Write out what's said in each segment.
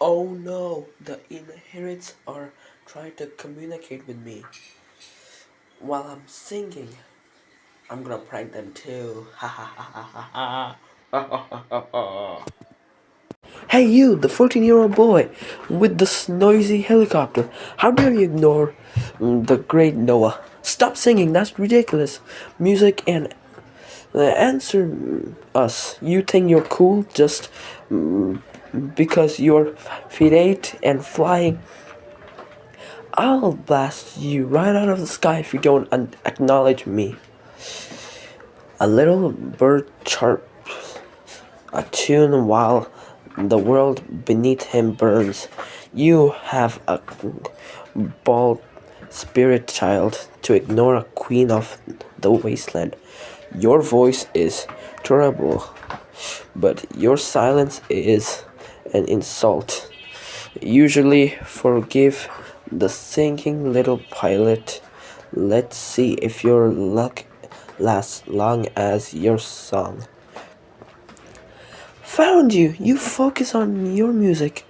Oh no, the inherits are trying to communicate with me while I'm singing. I'm gonna prank them too. Ha ha ha ha ha ha. Ha ha ha. Hey you, the 14-year-old boy with the noisy helicopter. How dare you ignore the great Noah? Stop singing, that's ridiculous. Music and answer us. You think you're cool just because you're feet 8 and flying. I'll blast you right out of the sky if you don't acknowledge me. A little bird chirps a tune while the world beneath him burns. You have a bald spirit child to ignore a queen of the wasteland. Your voice is terrible, but your silence is an insult. Usually forgive the singing little pilot. Let's see if your luck lasts long as your song. Found you! You focus on your music.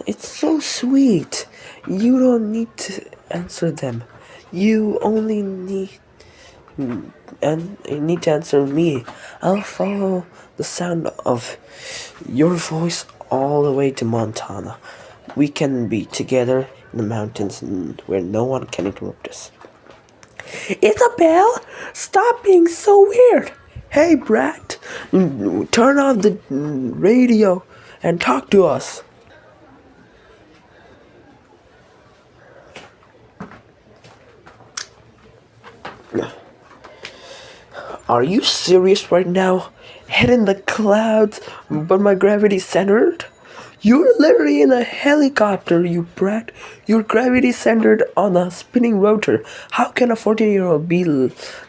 It's so sweet. You don't need to answer them. You only need to answer me. I'll follow the sound of your voice all the way to Montana. We can be together in the mountains where no one can interrupt us. Isabel, stop being so weird. Hey, brat, turn off the radio and talk to us. Are you serious right now? Head in the clouds, but my gravity's centered? You're literally in a helicopter, you brat. Your gravity centered on a spinning rotor. How can a 14-year-old be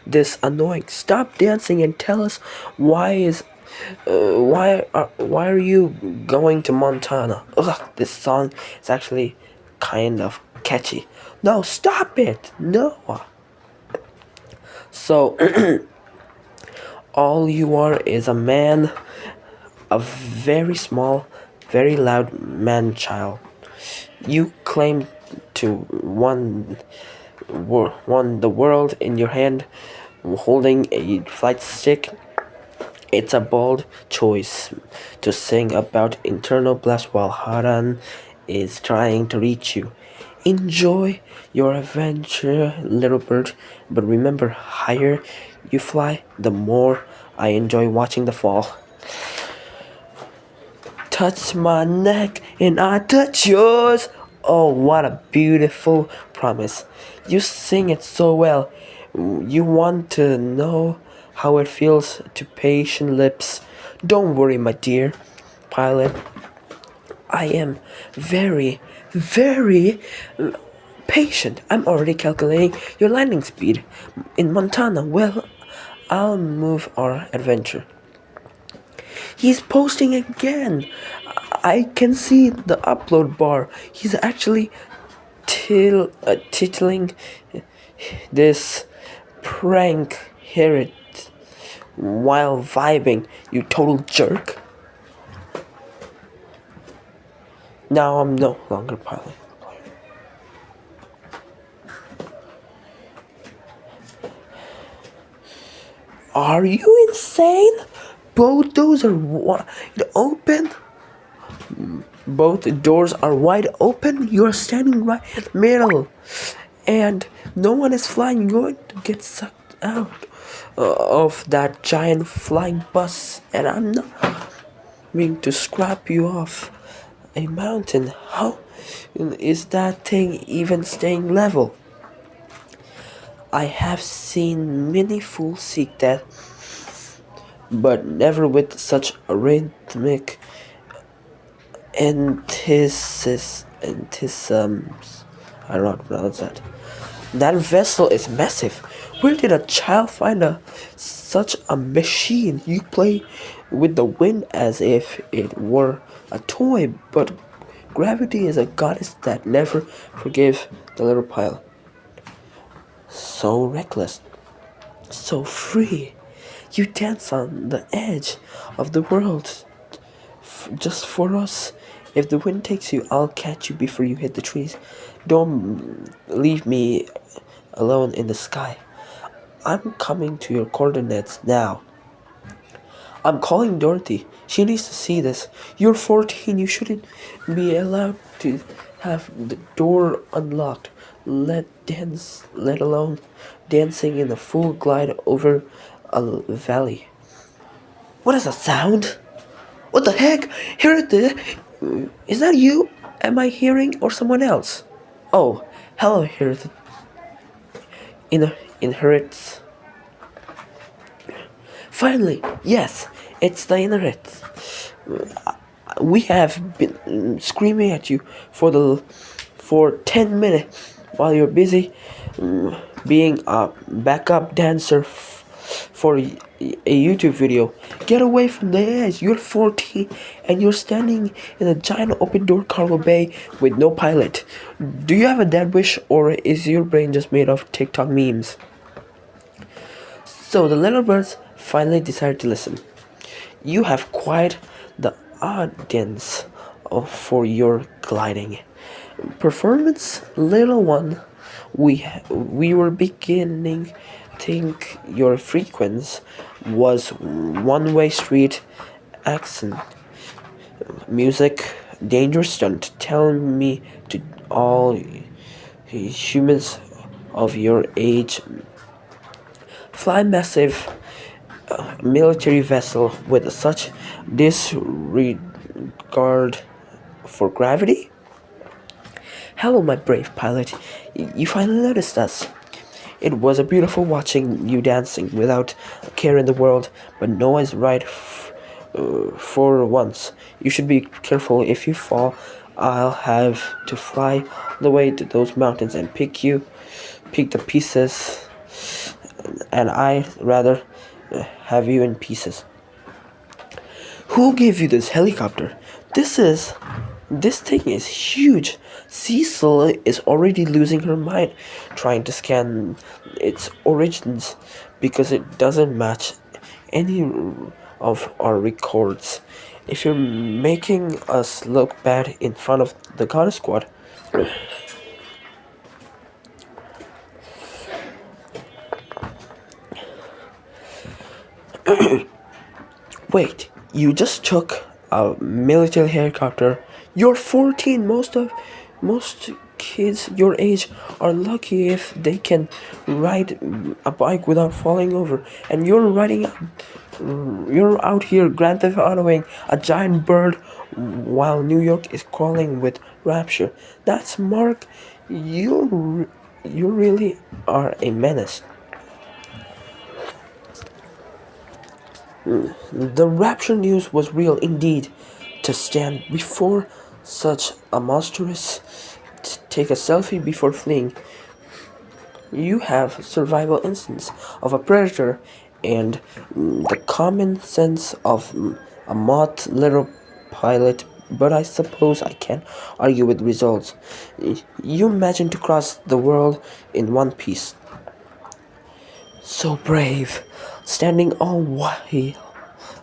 this annoying? Stop dancing and tell us why are you going to Montana? Ugh, this song is actually kind of catchy. No, stop it. No. So all you are is a man, a very small, very loud man child. You claim to won the world in your hand, holding a flight stick. It's a bold choice to sing about internal blast while Haran is trying to reach you. Enjoy your adventure, little bird, but remember, higher you fly, the more I enjoy watching the fall. Touch my neck and I touch yours. Oh, what a beautiful promise. You sing it so well. You want to know how it feels to patient lips. Don't worry, my dear pilot. I am very, very patient. I'm already calculating your landing speed in Montana. Well, I'll move our adventure. He's posting again. I can see the upload bar. He's actually titling this prank Herod while vibing. You total jerk. Now I'm no longer pilot. Are you insane? Both doors are wide open. Both doors are wide open. You're standing right in the middle. And no one is flying. You're going to get sucked out of that giant flying bus. And I'm not going to scrap you off a mountain. How is that thing even staying level? I have seen many fools seek that, but never with such a rhythmic antithesis. I don't know how to pronounce that. That vessel is massive. Where did a child find such a machine? You play with the wind as if it were a toy, but gravity is a goddess that never forgives the little pilot. So reckless, so free. You dance on the edge of the world just for us. If the wind takes you, I'll catch you before you hit the trees. Don't leave me alone in the sky. I'm coming to your coordinates now. I'm calling Dorothy. She needs to see this. You're 14. You shouldn't be allowed to have the door unlocked. Let alone dancing in a full glide over a valley. What is that sound? What the heck? Here it is. Is that you? Am I hearing or someone else? Oh, hello, here it inherits. Finally, yes, it's the internet. We have been screaming at you for 10 minutes while you're busy being a backup dancer for a YouTube video. Get away from the edge. You're 14 and you're standing in a giant open door cargo bay with no pilot. Do you have a dead wish, or is your brain just made of TikTok memes? So the little birds finally decided to listen. You have quite the audience for your gliding performance, little one. We were beginning think your frequency was one-way street accent music danger stunt. Tell me to all humans of your age fly massive military vessel with such disregard for gravity? Hello, my brave pilot. You finally noticed us. It was a beautiful watching you dancing without a care in the world, but no is right for once. You should be careful. If you fall, I'll have to fly all the way to those mountains and pick the pieces, and I'd rather have you in pieces. Who gave you this helicopter? This thing is huge. Cecil is already losing her mind trying to scan its origins because it doesn't match any of our records. If you're making us look bad in front of the God Squad, wait, you just took a military helicopter. You're 14. Most kids your age are lucky if they can ride a bike without falling over. And you're out here Grand Theft Autoing a giant bird while New York is crawling with rapture. That's Mark. You really are a menace. The rapture news was real indeed. To stand before such a monstrous, take a selfie before fleeing. You have survival instincts of a predator and the common sense of a moth little pilot, but I suppose I can't argue with results. You imagine to cross the world in one piece. So brave, standing all while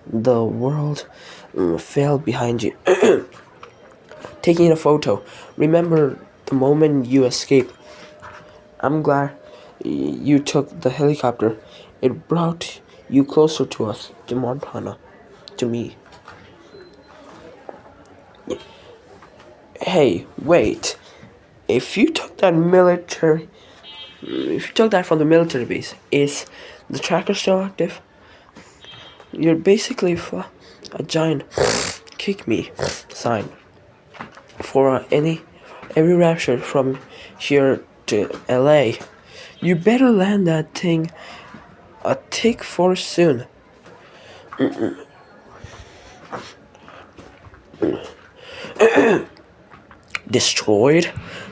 the world fell behind you. Taking a photo. Remember the moment you escaped. I'm glad you took the helicopter. It brought you closer to us, to Montana, to me. Hey, wait. If you took that military, if you took that from the military base, is the tracker still active? You're basically a giant kick me sign for every rapture from here to LA. You better land that thing a tick for soon. Destroyed?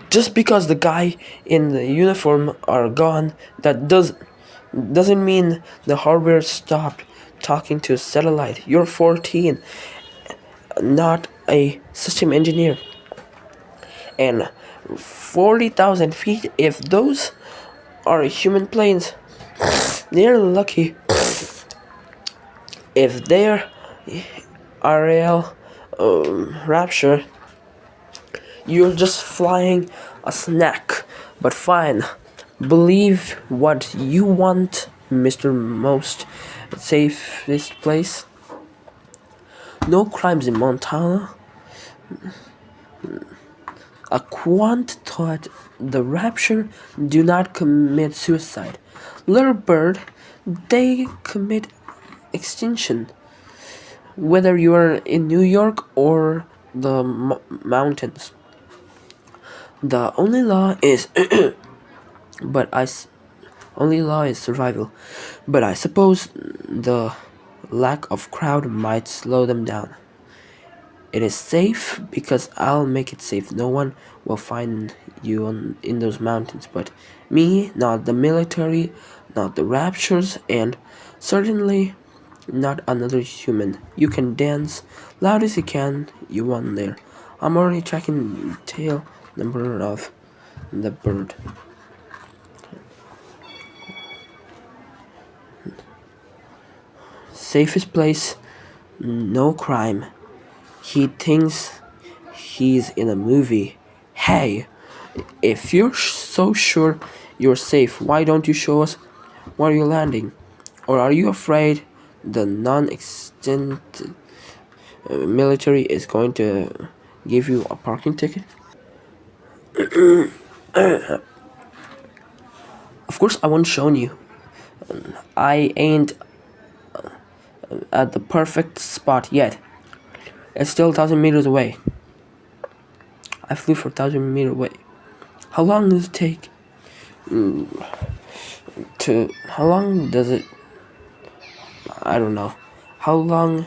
Just because the guy in the uniform are gone, doesn't mean the hardware stopped talking to a satellite. You're 14, not a system engineer. And 40,000 feet, if those are human planes, they're lucky. If they're RL rapture, You're just flying a snack. But fine. Believe what you want, Mr. Most Safest Place. No crimes in Montana. A quant thought the rapture do not commit suicide. Little bird, they commit extinction. Whether you are in New York or the mountains. The only law is but only law is survival. But I suppose the lack of crowd might slow them down. It is safe because I'll make it safe. No one will find you in those mountains but me, not the military, not the raptures, and certainly not another human. You can dance loud as you can. You won there. I'm already tracking tail number of the bird. Safest place, no crime. He thinks he's in a movie. Hey, if you're so sure you're safe, why don't you show us where you're landing? Or are you afraid the non-extant military is going to give you a parking ticket? Of course, I won't show you. I ain't at the perfect spot yet. It's still 1,000 meters away. I flew for 1,000 meters away. How long does it take to? How long does it? I don't know. How long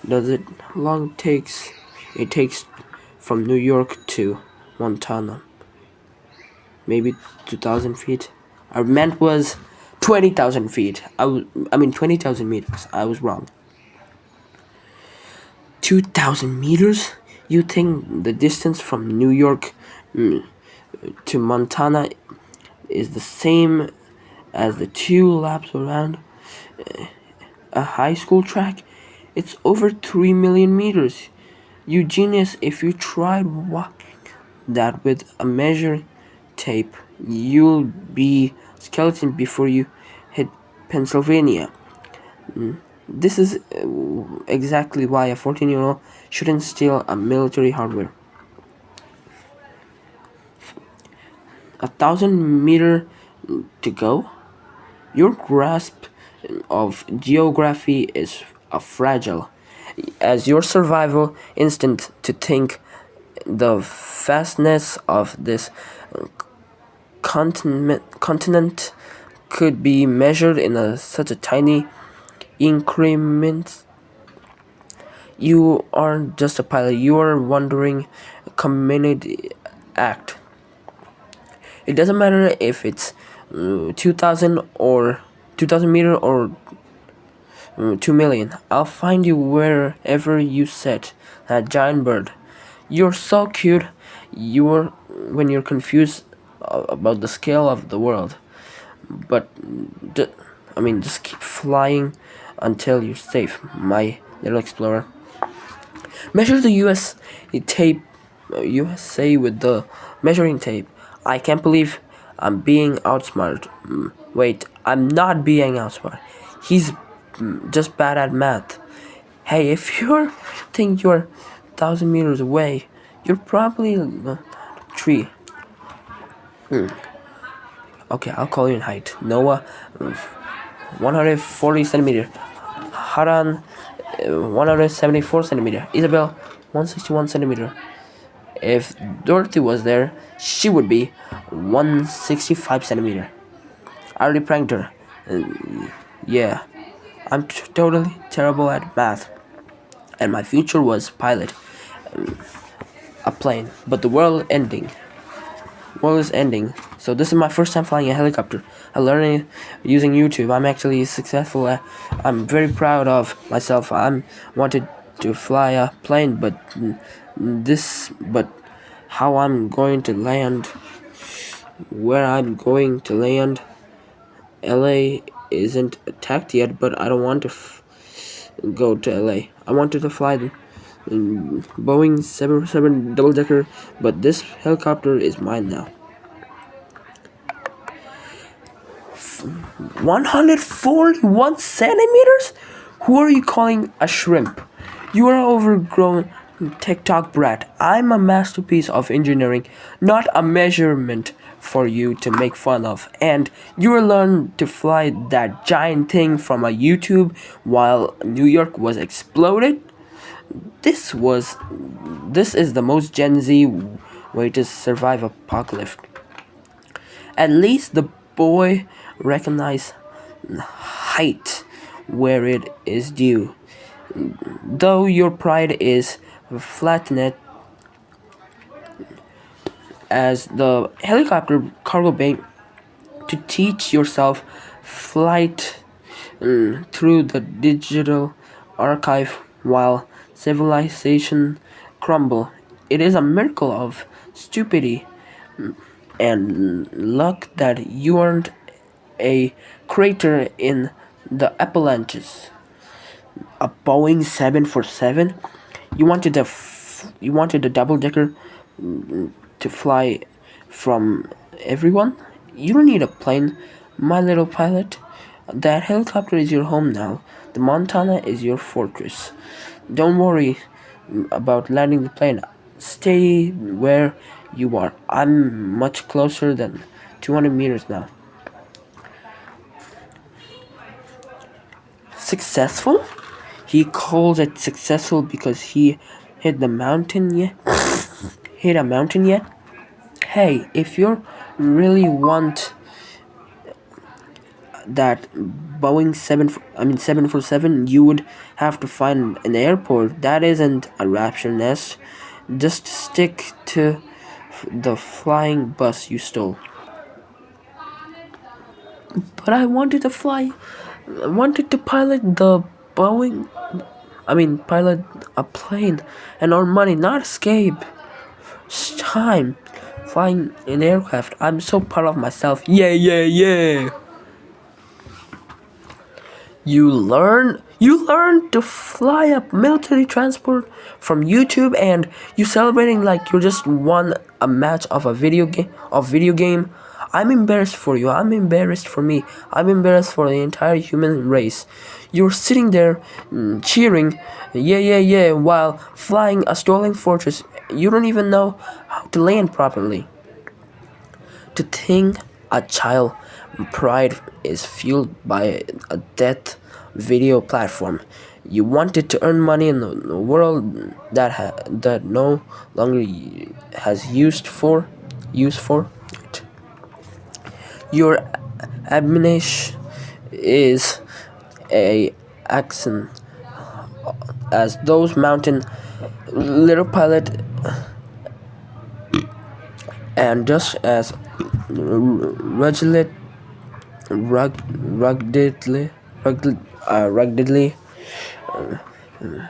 does it? How long takes it takes from New York to Montana? Maybe 2,000 feet. I meant was 20,000 feet. I mean 20,000 meters. I was wrong. 2,000 meters? You think the distance from New York to Montana is the same as the 2 laps around a high school track? It's over 3 million meters. You genius, if you tried walking that with a measuring tape, you'll be skeleton before you hit Pennsylvania. This is exactly why a 14-year-old shouldn't steal a military hardware. 1,000 meters to go? Your grasp of geography is fragile, as your survival instinct to think the vastness of this continent could be measured in such a tiny increment. You aren't just a pilot, you are wandering community act. It doesn't matter if it's 2,000 meter or 2 million. I'll find you wherever you set that giant bird. You're so cute. You're when you're confused about the scale of the world. But just keep flying until you're safe, my little explorer. Measure the USA with the measuring tape. I can't believe I'm being outsmarted. Wait, I'm not being outsmarted. He's just bad at math. Hey, if you think you're 1,000 meters away, you're probably 3. Okay, I'll call you in height. Noah, 140 centimeter. Haran, 174 centimeter. Isabel, 161 centimeter. If Dorothy was there, she would be 165 centimeter. I already pranked her. Yeah, I'm totally terrible at math. And my future was pilot a plane. But the world is ending. So this is my first time flying a helicopter. I learned it using YouTube. I'm actually successful. I'm very proud of myself. I'm wanted to fly a plane, but how I'm going to land, where I'm going to land. LA isn't attacked yet, but I don't want to go to LA. I wanted to fly Boeing 747 double decker, but this helicopter is mine now. 141 centimeters? Who are you calling a shrimp? You are an overgrown TikTok brat. I'm a masterpiece of engineering, not a measurement for you to make fun of. And you will learn to fly that giant thing from a YouTube while New York was exploded? This was this is the most Gen Z way to survive apocalypse. At least the boy recognized height where it is due. Though your pride is flattened as the helicopter cargo bay to teach yourself flight through the digital archive while civilization crumble. It is a miracle of stupidity and luck that you aren't a crater in the Appalachians. A Boeing 747? You wanted a double decker to fly from everyone? You don't need a plane, my little pilot. That helicopter is your home now. The Montana is your fortress. Don't worry about landing the plane. Stay where you are. I'm much closer than 200 meters now. Successful? He calls it successful because he hit the mountain yet? Hit a mountain yet? Hey, if you really want that Boeing 747, you would have to find an airport. That isn't a rapture nest. Just stick to the flying bus you stole. But I wanted to pilot the Boeing, pilot a plane and earn money, not escape. It's time. Flying an aircraft. I'm so proud of myself. Yeah, yeah, yeah. You learn to fly a military transport from YouTube and you celebrating like you just won a match of a video game. I'm embarrassed for you. I'm embarrassed for me. I'm embarrassed for the entire human race. You're sitting there cheering, yeah, yeah, yeah, while flying a stolen fortress. You don't even know how to land properly. To think a child pride is fueled by a death video platform. You wanted to earn money in the world that no longer has use for it. Your admonition is a accent as those mountain little pilot and just as ruggedly ruggedly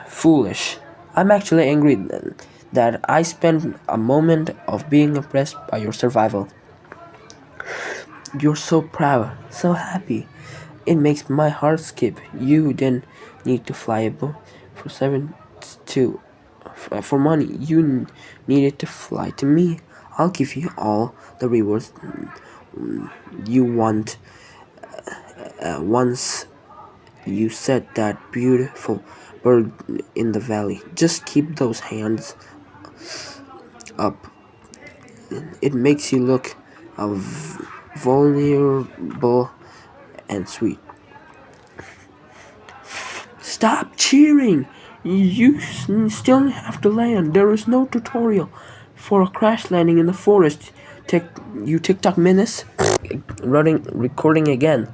foolish. I'm actually angry that I spent a moment of being impressed by your survival. You're so proud, so happy. It makes my heart skip. You didn't need to fly a boat for seven to for money. You needed to fly to me. I'll give you all the rewards you want once you set that beautiful bird in the valley. Just keep those hands up. It makes you look vulnerable and sweet. Stop cheering! You still have to land. There is no tutorial for a crash landing in the forest. You TikTok menace. Recording again.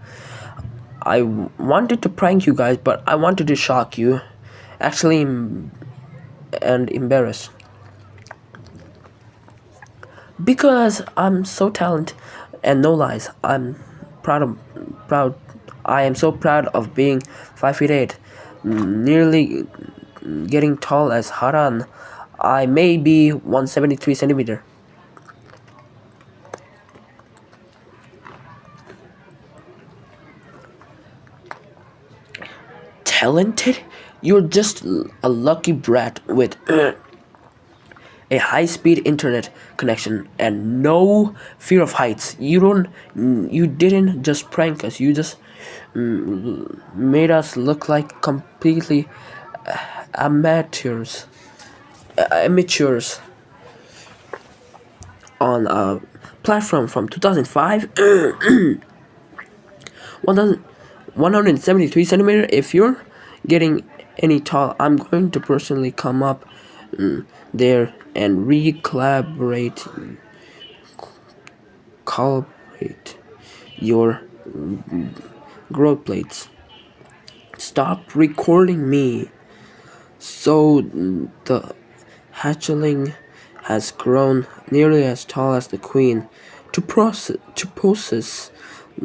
I wanted to prank you guys, but I wanted to shock you. Actually, and embarrass. Because I'm so talented and no lies. Proud. I am so proud of being 5 feet 8, nearly getting tall as Haran. I may be 173 centimeter. Talented? You're just a lucky brat with a high-speed internet connection and no fear of heights. You didn't just prank us. You just made us look like completely amateurs. Amateurs on a platform from 2005. 173 centimeter. If you're getting any tall, I'm going to personally come up there and collaborate your growth plates. Stop recording me. So the hatchling has grown nearly as tall as the queen. To possess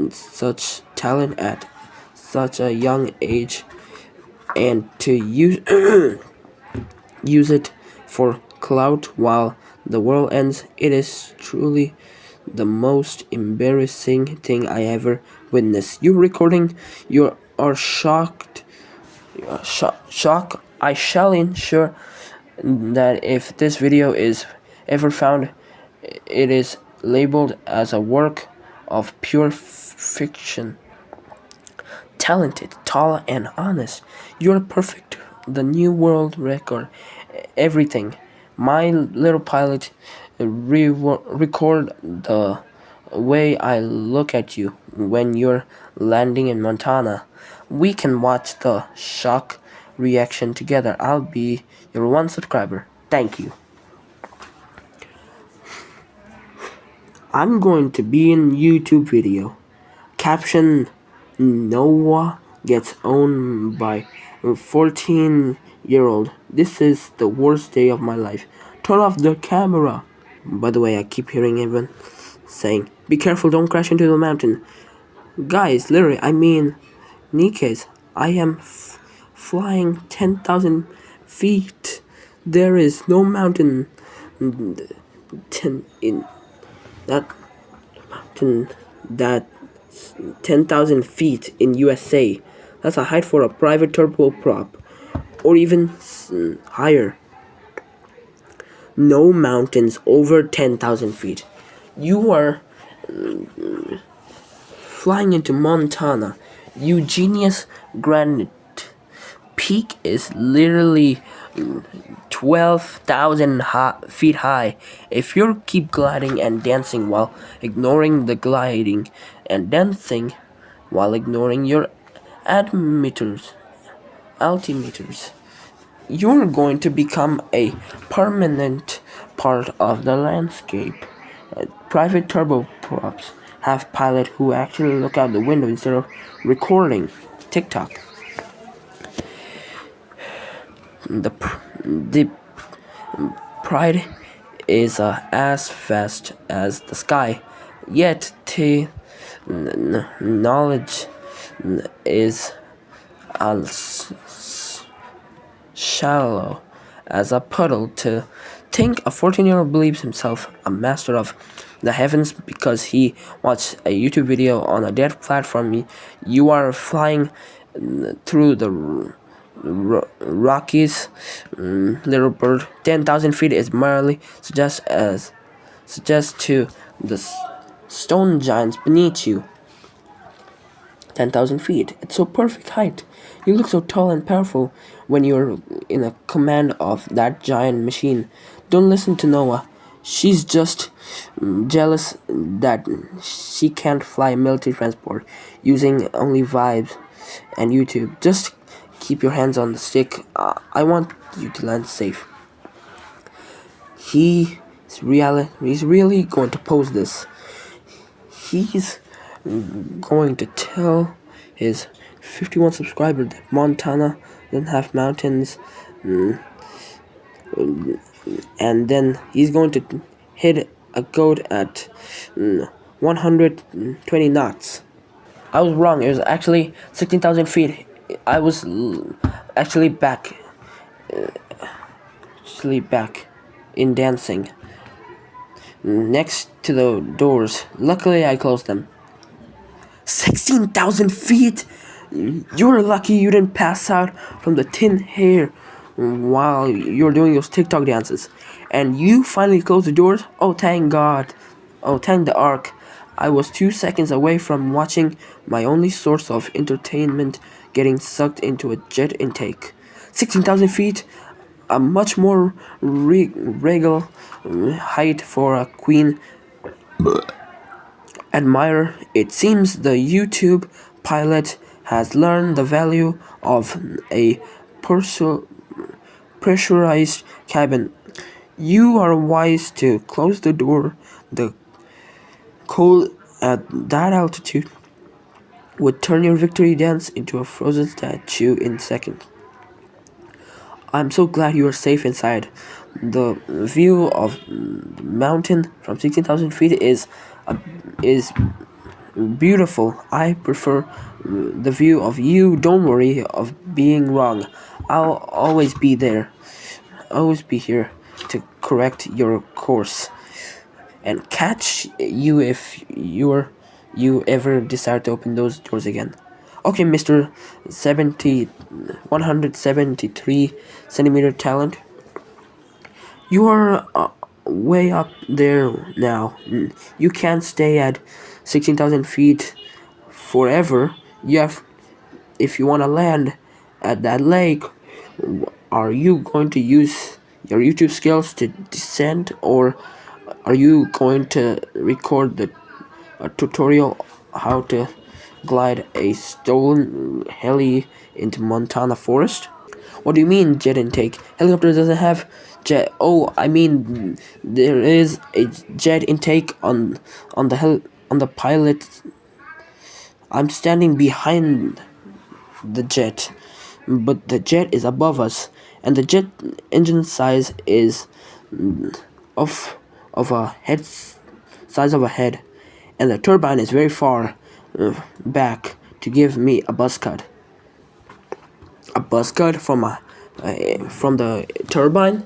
such talent at such a young age and to use it for clout while the world ends, it is truly the most embarrassing thing I ever witnessed. You recording, you are shocked. Shock. I shall ensure that if this video is ever found, it is labeled as a work of pure fiction. Talented, tall, and honest. You're perfect. The new world record. Everything. My little pilot, record the way I look at you when you're landing in Montana. We can watch the shock reaction together. I'll be your one subscriber. Thank you. I'm going to be in YouTube video. Caption: Noah gets owned by a 14-year-old. This is the worst day of my life. Turn off the camera. By the way, I keep hearing everyone saying, be careful, don't crash into the mountain. Guys, literally, I mean, Nikes, I am flying 10,000 feet. There is no mountain in that mountain that 10,000 feet in USA. That's a height for a private turboprop, or even higher. No mountains over 10,000 feet. You are flying into Montana. Eugenia's granite peak is literally 12,000 feet high. If you keep gliding and dancing while ignoring the gliding and dancing while ignoring your altimeters, you're going to become a permanent part of the landscape. Private turboprops have pilots who actually look out the window instead of recording. TikTok. The pride is as fast as the sky, yet the knowledge is as shallow as a puddle. To think a 14-year-old believes himself a master of the heavens because he watched a YouTube video on a dead platform. You are flying through the Rockies, little bird. 10,000 feet is merely suggest to the stone giants beneath you. 10,000 feet. It's so perfect height. You look so tall and powerful when you're in a command of that giant machine. Don't listen to Noah. She's just jealous that she can't fly military transport using only vibes and YouTube. Just keep your hands on the stick. I want you to land safe. He's really going to post this. He's going to tell his 51 subscribers that Montana doesn't have mountains, and then he's going to hit a goat at 120 knots. I was wrong. It was actually 16,000 feet. I was actually back in dancing next to the doors. Luckily, I closed them. 16,000 feet? You're lucky you didn't pass out from the thin air while you're doing those TikTok dances. And you finally closed the doors? Oh, thank God. Oh, thank the Ark. I was 2 seconds away from watching my only source of entertainment getting sucked into a jet intake. 16,000 feet? A much more regal height for a queen admirer. It seems the YouTube pilot has learned the value of a pressurized cabin. You are wise to close the door. The cold at that altitude would turn your victory dance into a frozen statue in seconds. I'm so glad you are safe inside. The view of the mountain from 16,000 feet is beautiful. I prefer the view of you. Don't worry of being wrong. I'll always be there. Always be here to correct your course and catch you if you ever decide to open those doors again. Okay, Mr. 173 centimeter talent. You are way up there now. You can't stay at 16,000 feet forever. You have, if you want to land at that lake, are you going to use your YouTube skills to descend, or are you going to record a tutorial how to glide a stolen heli into Montana forest? What do you mean jet intake? Helicopter doesn't have jet. Oh, I mean there is a jet intake on the pilot. I'm standing behind the jet, but the jet is above us, and the jet engine size is of a head size of a head, and the turbine is very far back to give me a buzz cut. A buzz cut from the turbine.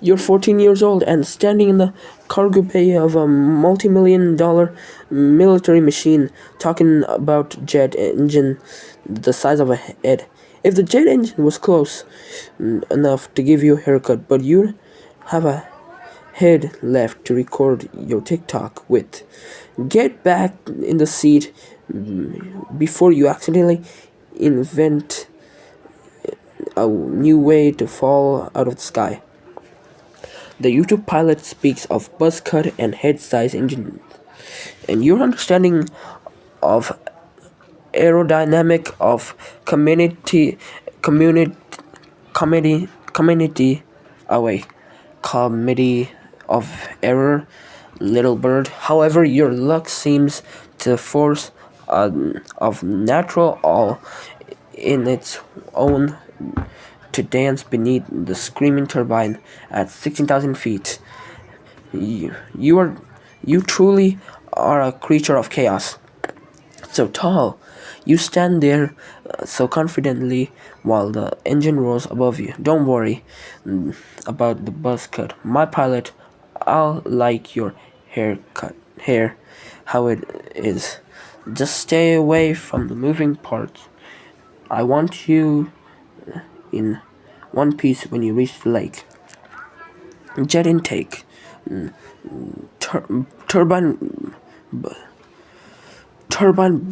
You're 14 years old and standing in the cargo bay of a multi-million-dollar military machine talking about jet engine the size of a head. If the jet engine was close enough to give you a haircut, but you have a head left to record your TikTok with. Get back in the seat before you accidentally invent a new way to fall out of the sky. The YouTube pilot speaks of buzz cut and head size engine, and your understanding of aerodynamic of community community away committee of error, little bird. However, your luck seems to force of natural all in its own to dance beneath the screaming turbine at 16,000 feet. You are, you truly are a creature of chaos. So tall, you stand there so confidently while the engine roars above you. Don't worry about the buzz cut. My pilot, I'll like your hair, how it is. Just stay away from the moving parts. I want you in one piece when you reach the lake. Jet intake. Turbine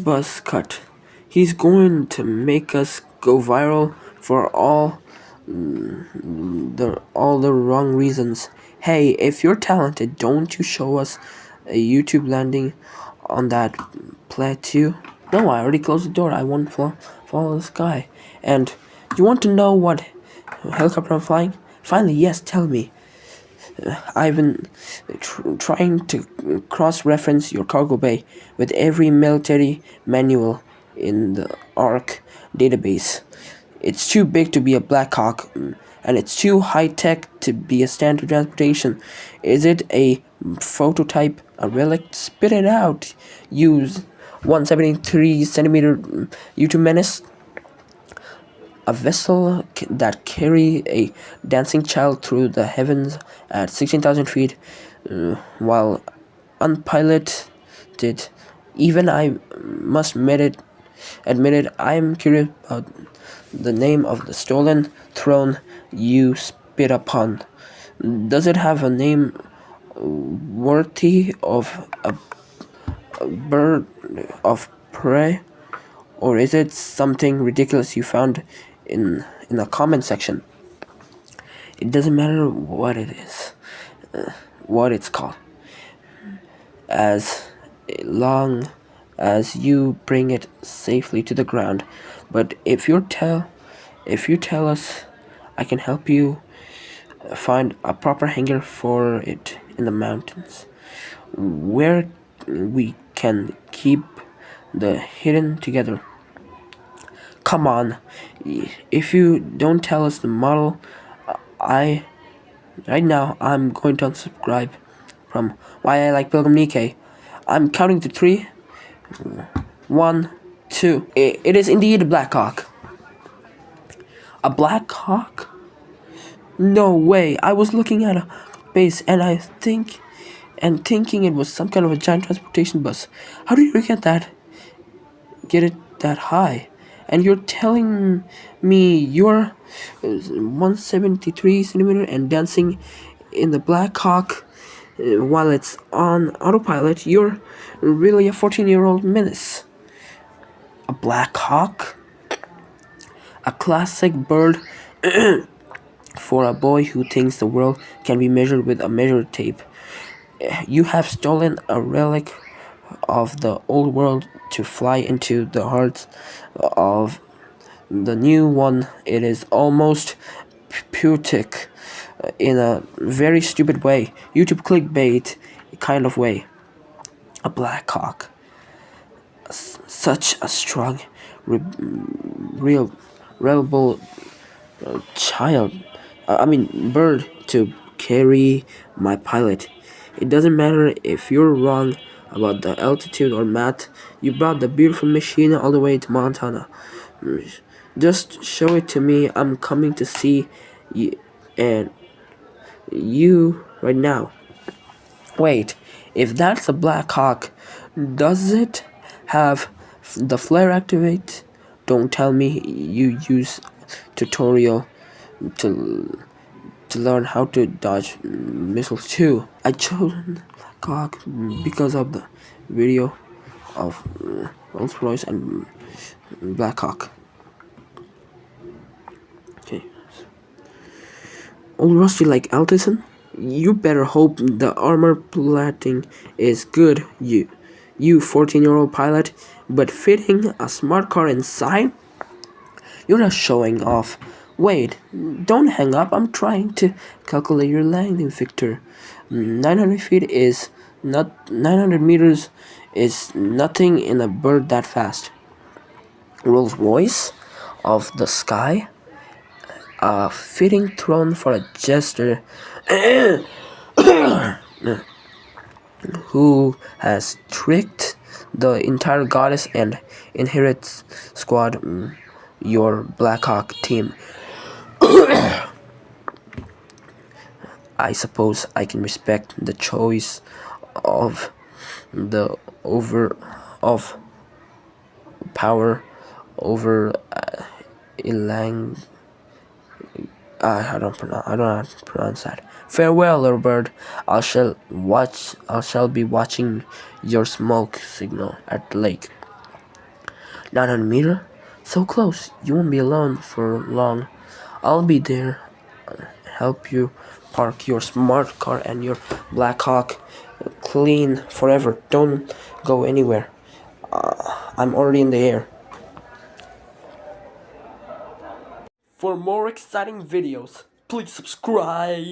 buzz cut. He's going to make us go viral for all the wrong reasons. Hey, if you're talented, don't you show us a YouTube landing on that plateau? No, I already closed the door. I won't follow the sky. And you want to know what helicopter I'm flying? Finally, yes, tell me. I've been trying to cross-reference your cargo bay with every military manual in the ARC database. It's too big to be a Black Hawk, and it's too high-tech to be a standard transportation. Is it a phototype, a relic? Spit it out. Use 173 centimeter YouTube menace. A vessel that carry a dancing child through the heavens at 16,000 feet while unpiloted. Even I must admit it, admit it, I am curious about the name of the stolen throne you spit upon. Does it have a name worthy of a bird of prey, or is it something ridiculous you found in a comment section? It doesn't matter what it is, what it's called, as long as you bring it safely to the ground. But if you tell us, I can help you find a proper hangar for it in the mountains, where we can keep the hidden together. Come on, if you don't tell us the model, I right now I'm going to unsubscribe from Why I Like Pilgrim Nikkei. I'm counting to three. 1, 2. It is indeed a Black Hawk. A Black Hawk? No way. I was looking at a base and thinking it was some kind of a giant transportation bus. How do you get it that high? And you're telling me you're 173 centimeter and dancing in the Black Hawk while it's on autopilot. You're really a 14-year-old menace. A Black Hawk? A classic bird for a boy who thinks the world can be measured with a measure tape. You have stolen a relic of the old world to fly into the hearts of the new one. It is almost poetic in a very stupid way, YouTube clickbait kind of way. A Black Hawk, such a strong, real, rebel child. Bird to carry my pilot. It doesn't matter if you're wrong about the altitude or math. You brought the beautiful machine all the way to Montana. Just show it to me. I'm coming to see you and you right now. Wait, if that's a Black Hawk, does it have the flare activate? Don't tell me you use tutorial to learn how to dodge missiles too. I chose Black Hawk because of the video of Rolls-Royce and Black Hawk. Okay. Old Rusty like Altison? You better hope the armor plating is good, you 14-year-old pilot, but fitting a smart car inside? You're just showing off. Wait, don't hang up. I'm trying to calculate your landing, Victor. 900 feet is not 900 meters is nothing in a bird that fast. Rolls Royce of the sky, a fitting throne for a jester who has tricked the entire goddess and inherits squad, your Blackhawk team. I suppose I can respect the choice of the of power over Ilang. I don't know how to pronounce that. Farewell, little bird. I shall be watching your smoke signal at the lake. 900 meter, so close. You won't be alone for long. I'll be there. Help you park your smart car and your Black Hawk clean forever. Don't go anywhere. I'm already in the air. For more exciting videos, please subscribe.